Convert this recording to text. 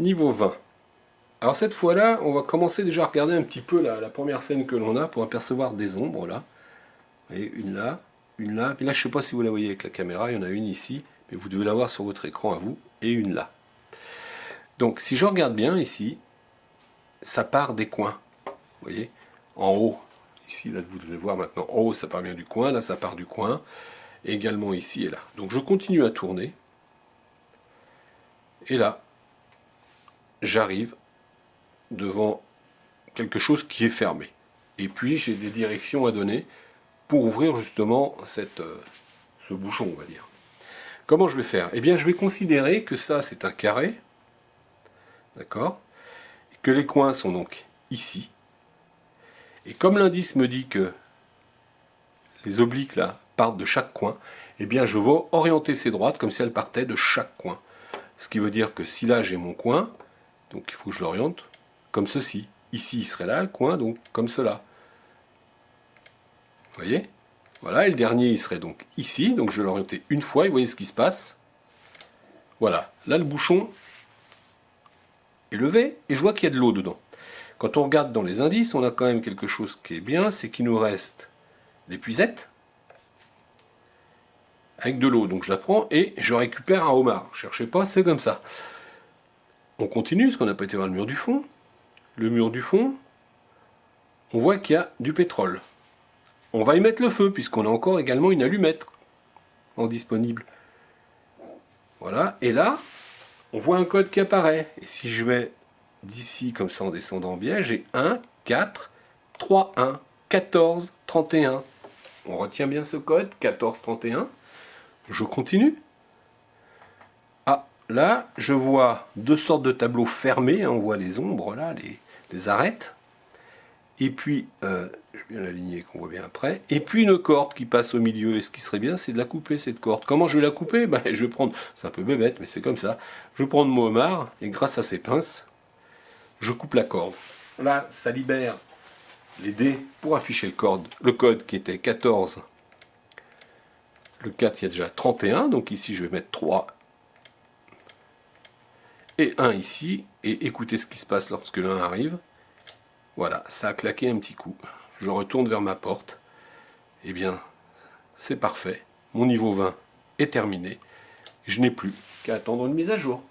Niveau 20. Alors cette fois-là, on va commencer déjà à regarder un petit peu la première scène que l'on a pour apercevoir des ombres là. Vous voyez, une là, une là. Puis là, je ne sais pas si vous la voyez avec la caméra, il y en a une ici, mais vous devez la voir sur votre écran à vous, et une là. Donc si je regarde bien ici, ça part des coins. Vous voyez, en haut. Ici, là, vous devez voir maintenant, en haut, ça part bien du coin, là, ça part du coin. Et également ici et là. Donc je continue à tourner. Et là, j'arrive devant quelque chose qui est fermé. Et puis j'ai des directions à donner pour ouvrir justement ce bouchon, on va dire. Comment je vais faire? Eh bien, je vais considérer que ça, c'est un carré. D'accord? Que les coins sont donc ici. Et comme l'indice me dit que les obliques là partent de chaque coin, eh bien je vais orienter ces droites comme si elles partaient de chaque coin. Ce qui veut dire que si là j'ai mon coin, donc il faut que je l'oriente comme ceci. Ici il serait là le coin, donc comme cela. Vous voyez? Voilà, et le dernier il serait donc ici, donc je vais l'orienter une fois et vous voyez ce qui se passe. Voilà, là le bouchon est levé et je vois qu'il y a de l'eau dedans. Quand on regarde dans les indices, on a quand même quelque chose qui est bien, c'est qu'il nous reste l'épuisette avec de l'eau. Donc je la prends et je récupère un homard. Cherchez pas, c'est comme ça. On continue, parce qu'on n'a pas été voir le mur du fond. Le mur du fond, on voit qu'il y a du pétrole. On va y mettre le feu, puisqu'on a encore également une allumette en disponible. Voilà, et là, on voit un code qui apparaît. Et si je vais d'ici, comme ça, en descendant en biais, j'ai 1, 4, 3, 1, 14, 31. On retient bien ce code, 14, 31. Je continue. Ah, là, je vois deux sortes de tableaux fermés. On voit les ombres, là, les arêtes. Et puis, je vais bien l'aligner qu'on voit bien après. Et puis une corde qui passe au milieu. Et ce qui serait bien, c'est de la couper, cette corde. Comment je vais la couper? Ben, je vais prendre, c'est un peu bébête, mais c'est comme ça. Je vais prendre mon homard, et grâce à ces pinces, je coupe la corde. Là, ça libère les dés pour afficher le code qui était 14. Le 4, il y a déjà 31. Donc ici, je vais mettre 3 et 1 ici. Et écoutez ce qui se passe lorsque l'un arrive. Voilà, ça a claqué un petit coup. Je retourne vers ma porte. Eh bien, c'est parfait. Mon niveau 20 est terminé. Je n'ai plus qu'à attendre une mise à jour.